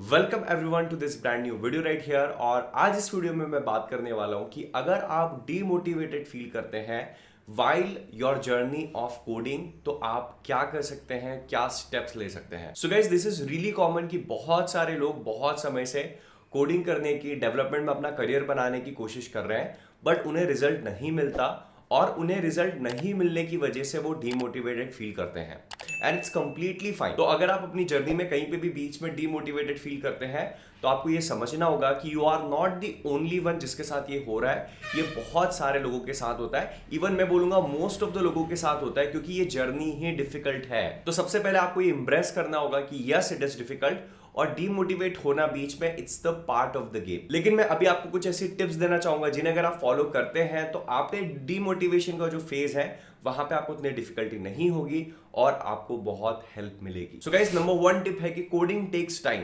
Welcome everyone to this brand new video right here. और आज इस वीडियो में मैं बात करने वाला हूं कि अगर आप डीमोटिवेटेड फील करते हैं while your journey of coding तो आप क्या कर सकते हैं, क्या स्टेप्स ले सकते हैं। So guys, this is really common कि बहुत सारे लोग बहुत समय से कोडिंग करने की, डेवलपमेंट में अपना करियर बनाने की कोशिश कर रहे हैं, बट उन्हें रिजल्ट नहीं मिलता और उन्हें रिजल्ट नहीं मिलने की वजह से वो डीमोटिवेटेड फील करते हैं। And it's completely fine. तो अगर आप अपनी जर्नी में कहीं पे भी बीच में डीमोटिवेटेड फील करते हैं तो आपको ये समझना होगा कि you are not the only one जिसके साथ ये हो रहा है। ये बहुत सारे लोगों के साथ होता है, इवन मैं बोलूंगा मोस्ट ऑफ द लोगों के साथ होता है, क्योंकि ये जर्नी ही डिफिकल्ट है। तो सबसे पहले आपको ये इंप्रेस करना होगा कि यस, इट इज डिफिकल्ट और डीमोटिवेट होना बीच में it's the part of the game. लेकिन मैं अभी आपको कुछ ऐसी टिप्स देना चाहूंगा जिन्हें अगर आप फॉलो करते हैं तो आपके डीमोटिवेशन का जो फेज है वहां पे आपको उतनी डिफिकल्टी नहीं होगी और आपको बहुत हेल्प मिलेगी। सो गाइस, नंबर 1 टिप है कि कोडिंग टेक्स टाइम।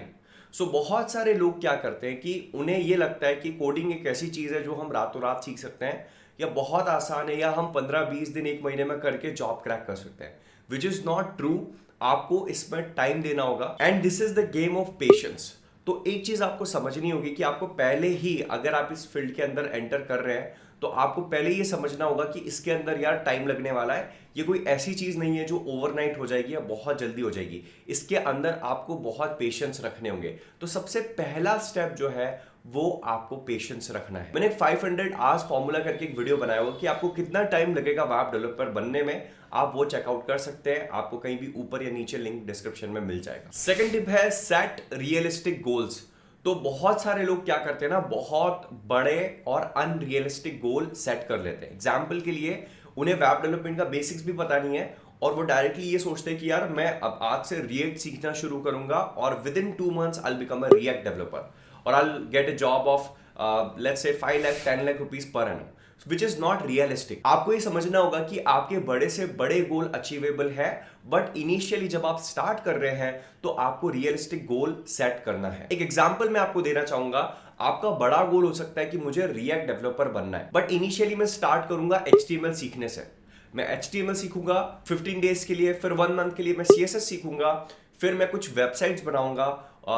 सो बहुत सारे लोग क्या करते हैं कि उन्हें ये लगता है कि कोडिंग एक ऐसी चीज है जो हम रातों रात सीख सकते हैं, या बहुत आसान है, या हम 15-20 दिन, एक महीने में करके जॉब क्रैक कर सकते हैं, विच इज नॉट ट्रू। आपको इसमें टाइम देना होगा and this is the game of patience. तो एक चीज आपको समझनी होगी कि आपको पहले ही, अगर आप इस फील्ड के अंदर एंटर कर रहे हैं तो आपको पहले ये समझना होगा कि इसके अंदर यार टाइम लगने वाला है। ये कोई ऐसी चीज नहीं है जो ओवरनाइट हो जाएगी या बहुत जल्दी हो जाएगी। इसके अंदर आपको बहुत पेशेंस रखने होंगे। तो सबसे पहला स्टेप जो है वो आपको पेशेंस रखना है। मैंने 500 आवर्स फॉर्मूला करके एक वीडियो बनाया हुआ कि आपको कितना टाइम लगेगा वेब डेवलपर बनने में, आप वो चेकआउट कर सकते हैं। आपको कहीं भी ऊपर या नीचे लिंक डिस्क्रिप्शन में मिल जाएगा। सेकंड टिप है सेट रियलिस्टिक गोल्स। तो बहुत सारे लोग क्या करते हैं ना, बहुत बड़े और अनरियलिस्टिक गोल सेट कर लेते हैं। एग्जाम्पल के लिए, उन्हें वेब डेवलपमेंट का बेसिक्स भी पता नहीं है और वो डायरेक्टली ये सोचते हैं कि यार मैं अब आज से रिएक्ट सीखना शुरू करूंगा और within 2 months I become a React developer और I get a job of let's say 5 lakh 10 lakh rupees per annum, which is not realistic. आपको ये समझना होगा कि आपके बड़े से बड़े गोल अचीवेबल है, बट इनिशियली जब आप स्टार्ट कर रहे हैं तो आपको रियलिस्टिक गोल सेट करना है। एक एग्जांपल मैं आपको देना चाहूंगा। आपका बड़ा गोल हो सकता है कि मुझे रिएक्ट डेवलपर बनना है, बट इनिशियली मैं स्टार्ट करूंगा HTML सीखने से। मैं HTML सीखूंगा 15 डेज के लिए, फिर 1 मंथ के लिए मैं CSS सीखूंगा, फिर मैं कुछ वेबसाइट्स बनाऊंगा,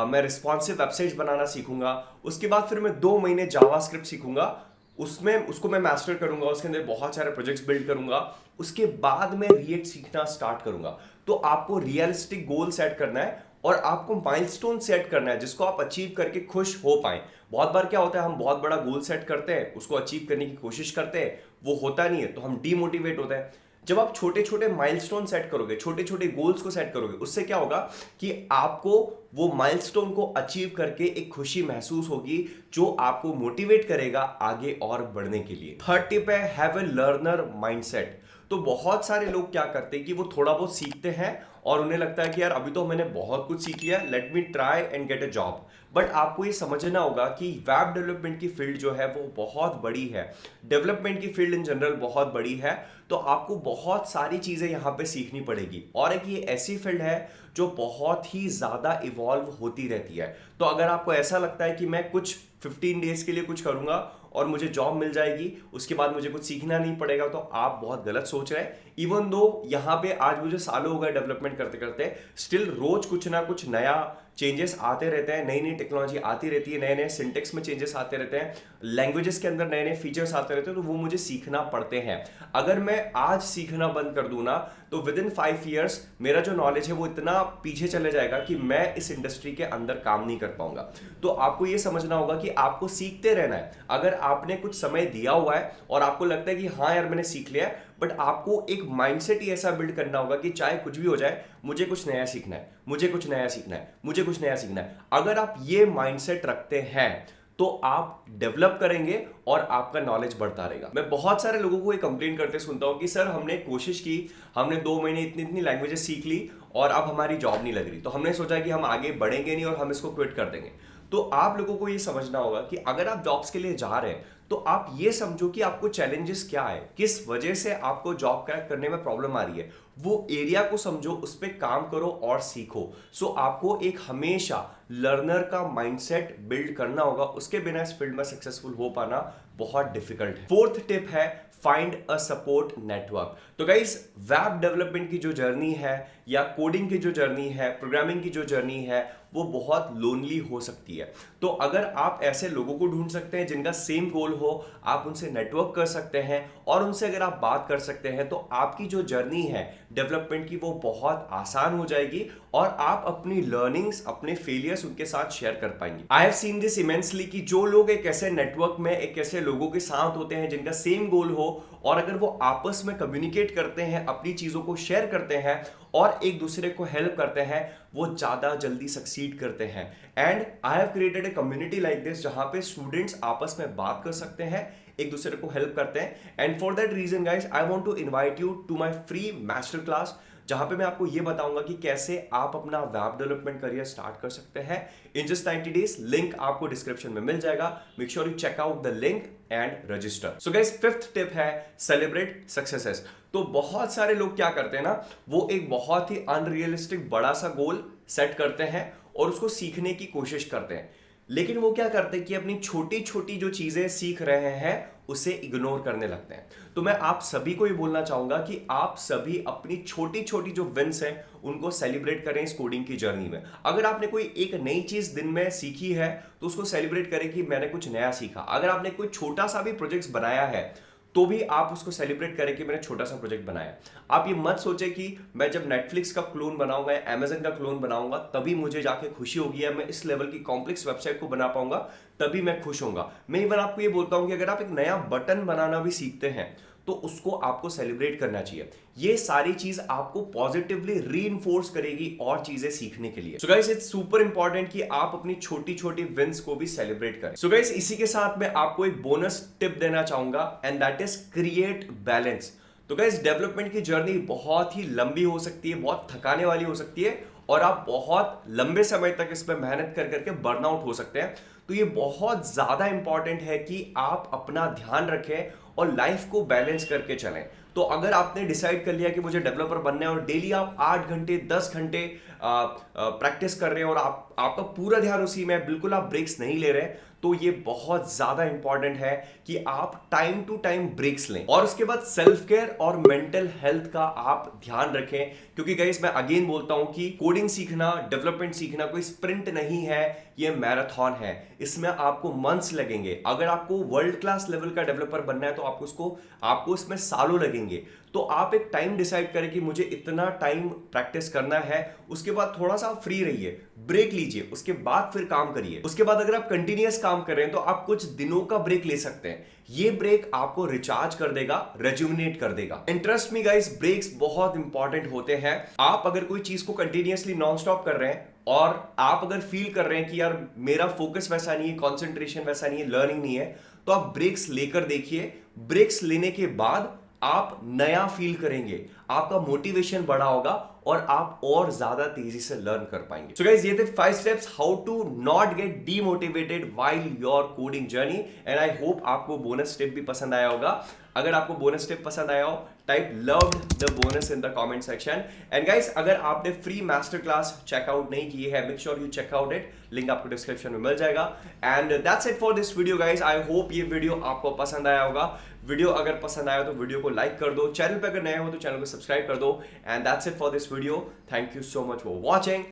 मैं रिस्पॉन्सिव वेबसाइट्स बनाना सीखूंगा, उसके बाद फिर मैं 2 महीने जावास्क्रिप्ट सीखूंगा, उसमें उसको मैं मास्टर करूंगा, उसके अंदर बहुत सारे प्रोजेक्ट्स बिल्ड करूंगा, उसके बाद मैं रिएक्ट सीखना स्टार्ट करूंगा। तो आपको रियलिस्टिक गोल सेट करना है और आपको माइलस्टोन सेट करना है जिसको आप अचीव करके खुश हो पाए। बहुत बार क्या होता है, हम बहुत बड़ा गोल सेट करते हैं, उसको अचीव करने की कोशिश करते हैं, वो होता नहीं है तो हम डीमोटिवेट होते हैं। जब आप छोटे छोटे माइलस्टोन सेट करोगे, छोटे छोटे गोल्स को सेट करोगे, उससे क्या होगा कि आपको वो माइलस्टोन को अचीव करके एक खुशी महसूस होगी जो आपको मोटिवेट करेगा आगे और बढ़ने के लिए। थर्ड टिप है हैव ए लर्नर माइंडसेट। तो बहुत सारे लोग क्या करते हैं कि वो थोड़ा बहुत सीखते हैं और उन्हें लगता है कि यार अभी तो मैंने बहुत कुछ सीख लिया, let me try and gate a job. But आपको ये समझना होगा कि वेब डेवलपमेंट की फील्ड जो है वो बहुत बड़ी है, डेवलपमेंट की फील्ड इन जनरल बहुत बड़ी है। तो आपको बहुत सारी चीजें यहाँ पे सीखनी पड़ेगी और एक ये ऐसी फील्ड है जो बहुत ही ज्यादा इवॉल्व होती रहती है। तो अगर आपको ऐसा लगता है कि मैं कुछ 15 डेज के लिए कुछ करूंगा और मुझे जॉब मिल जाएगी, उसके बाद मुझे कुछ सीखना नहीं पड़ेगा, तो आप बहुत गलत सोच रहे हैं। इवन दो यहाँ पे आज मुझे सालों हो गए डेवलपमेंट करते करते, स्टिल रोज कुछ ना कुछ नया चेंजेस आते रहते हैं, नई नई टेक्नोलॉजी आती रहती है, नए नए सिंटेक्स में चेंजेस आते रहते हैं, लैंग्वेजेस के अंदर नए नए फीचर्स आते रहते हैं, तो वो मुझे सीखना पड़ते हैं। अगर मैं आज सीखना बंद कर दूं ना तो विद इन 5 years मेरा जो नॉलेज है वो इतना पीछे चले जाएगा कि मैं इस इंडस्ट्री के अंदर काम नहीं कर पाऊंगा। तो आपको ये समझना होगा कि आपको सीखते रहना है। अगर आपने कुछ समय दिया हुआ है और आपको लगता है कि हाँ यार मैंने सीख लिया है, बट आपको एक माइंडसेट ही ऐसा बिल्ड करना होगा कि चाहे कुछ भी हो जाए, मुझे कुछ नया सीखना है, मुझे कुछ नया सीखना है, मुझे कुछ नया सीखना है। अगर आप ये माइंडसेट रखते हैं तो आप डेवलप करेंगे और आपका नॉलेज बढ़ता रहेगा। मैं बहुत सारे लोगों को ये कंप्लेन करते सुनता हूं कि सर हमने कोशिश की, हमने 2 महीने इतनी इतनी लैंग्वेजेस सीख ली और अब हमारी जॉब नहीं लग रही, तो हमने सोचा कि हम आगे बढ़ेंगे नहीं और हम इसको क्विट कर देंगे। तो आप लोगों को ये समझना होगा कि अगर आप जॉब्स के लिए जा रहे हैं तो आप ये समझो कि आपको चैलेंजेस क्या है, किस वजह से आपको जॉब क्रैक करने में प्रॉब्लम आ रही है, वो एरिया को समझो, उस पर काम करो और सीखो। सो आपको एक हमेशा लर्नर का माइंडसेट बिल्ड करना होगा, उसके बिना इस फील्ड में सक्सेसफुल हो पाना बहुत डिफिकल्ट है। फोर्थ टिप है फाइंड अ सपोर्ट नेटवर्क। तो गाइस, वेब डेवलपमेंट की जो जर्नी है या कोडिंग की जो जर्नी है, प्रोग्रामिंग की जो जर्नी है, वो बहुत लोनली हो सकती है। तो अगर आप ऐसे लोगों को ढूंढ सकते हैं जिनका सेम गोल हो, आप उनसे नेटवर्क कर सकते हैं और उनसे अगर आप बात कर सकते हैं, तो आपकी जो जर्नी है डेवलपमेंट की वो बहुत आसान हो जाएगी और आप अपनी लर्निंग्स, अपने फेलियर्स उनके साथ शेयर कर पाएंगे। I have seen this immensely कि जो लोग एक ऐसे नेटवर्क में, एक ऐसे लोगों के साथ होते हैं जिनका सेम गोल हो, और अगर वो आपस में कम्युनिकेट करते हैं, अपनी चीजों को शेयर करते हैं और एक दूसरे को हेल्प करते हैं, वो ज्यादा जल्दी सक्सीड करते हैं। And I have created a community like this, जहां पे स्टूडेंट्स आपस में बात कर सकते हैं, एक दूसरे को हेल्प करते हैं। And for that reason guys, I want to invite you to my free master class, जहां पे मैं आपको ये बताऊंगा कि कैसे आप अपना वेब डेवलपमेंट करियर स्टार्ट कर सकते हैं इन जस्ट 90 डेज। लिंक आपको डिस्क्रिप्शन में मिल जाएगा। Make sure you check out the link and register. So guys, fifth tip है सेलिब्रेट सक्सेसेस। तो बहुत सारे लोग क्या करते हैं ना, वो एक बहुत ही अनरियलिस्टिक बड़ा सा गोल सेट करते हैं और उसको सीखने की कोशिश करते हैं, लेकिन वो क्या करते हैं कि अपनी छोटी छोटी जो चीजें सीख रहे हैं उसे इग्नोर करने लगते हैं। तो मैं आप सभी को ये बोलना चाहूंगा कि आप सभी अपनी छोटी छोटी जो विंस हैं उनको सेलिब्रेट करें इस कोडिंग की जर्नी में। अगर आपने कोई एक नई चीज दिन में सीखी है तो उसको सेलिब्रेट करें कि मैंने कुछ नया सीखा। अगर आपने कोई छोटा सा भी प्रोजेक्ट बनाया है तो भी आप उसको सेलिब्रेट करें कि मैंने छोटा सा प्रोजेक्ट बनाया। आप ये मत सोचें कि मैं जब नेटफ्लिक्स का क्लोन बनाऊंगा या अमेजन का क्लोन बनाऊंगा तभी मुझे जाके खुशी होगी, या मैं इस लेवल की कॉम्प्लेक्स वेबसाइट को बना पाऊंगा तभी मैं खुश होऊंगा। मैं इवन आपको ये बोलता हूं कि अगर आप एक नया बटन बनाना भी सीखते हैं तो उसको आपको सेलिब्रेट करना चाहिए। ये सारी चीज आपको पॉजिटिवली रीइंफोर्स करेगी और चीजें सीखने के लिए। So guys, it's super important कि आप अपनी छोटी छोटी विंस को भी सेलिब्रेट करें। सो गाइस, इसी के साथ मैं आपको एक बोनस टिप देना चाहूंगा, and that is create balance. तो गाइस, डेवलपमेंट की जर्नी बहुत ही लंबी हो सकती है, बहुत थकाने वाली हो सकती है, और आप बहुत लंबे समय तक इस पर मेहनत कर करके बर्नआउट हो सकते हैं। तो ये बहुत ज्यादा इंपॉर्टेंट है कि आप अपना ध्यान रखें और लाइफ को बैलेंस करके चलें। तो अगर आपने डिसाइड कर लिया कि मुझे डेवलपर बनना है और डेली आप 8 घंटे 10 घंटे प्रैक्टिस कर रहे हैं और आपका पूरा ध्यान उसी में, बिल्कुल आप ब्रेक्स नहीं ले रहे, तो ये बहुत ज्यादा इंपॉर्टेंट है कि आप टाइम टू टाइम ब्रेक्स लें। और उसके बाद सेल्फ केयर और मेंटल हेल्थ का आप ध्यान रखें, क्योंकि गाइस मैं अगेन बोलता हूं कि कोडिंग सीखना, डेवलपमेंट सीखना कोई स्प्रिंट नहीं है, ये मैराथन है। इसमें आपको मंथ्स लगेंगे। अगर आपको वर्ल्ड क्लास लेवल का डेवलपर बनना है तो आपको इसमें सालों लगेंगे। तो आप एक टाइम डिसाइड करें कि मुझे इतना टाइम प्रैक्टिस करना है, उसके बाद थोड़ा सा फ्री रहिए, ब्रेक लीजिए, उसके बाद फिर काम करिए। उसके बाद अगर आप कंटिन्यूअस काम कर रहे हैं तो आप कुछ दिनों का ब्रेक ले सकते हैं। ये ब्रेक आपको रिचार्ज कर देगा, रेजुमिनेट कर देगा। इंटरेस्ट मी गाइस, ब्रेक्स बहुत इंपॉर्टेंट होते हैं। आप अगर कोई चीज को कंटिन्यूअसली नॉन स्टॉप कर रहे हैं और आप अगर फील कर रहे हैं कि यार मेरा फोकस वैसा नहीं है, कॉन्सेंट्रेशन वैसा नहीं है, लर्निंग नहीं है, तो आप ब्रेक्स लेकर देखिए। ब्रेक्स लेने के बाद आप नया फील करेंगे, आपका मोटिवेशन बढ़ा होगा और आप और ज्यादा तेजी से लर्न कर पाएंगे। सो गाइस, ये थे 5 steps how to not get demotivated while your coding journey. And I hope आपको बोनस टिप भी पसंद आया होगा। अगर आपको बोनस टिप पसंद आया हो, type loved the bonus in the comment section. And guys, अगर आपने फ्री मास्टर क्लास चेकआउट नहीं की है, make sure you check out it, link आपको डिस्क्रिप्शन में मिल जाएगा। And that's it for this video guys. I hope ये वीडियो आपको पसंद आया होगा। वीडियो अगर पसंद आया तो वीडियो को लाइक कर दो, चैनल पे अगर नए हो तो चैनल को सब्सक्राइब कर दो। And that's it for this video. Thank you so much for watching.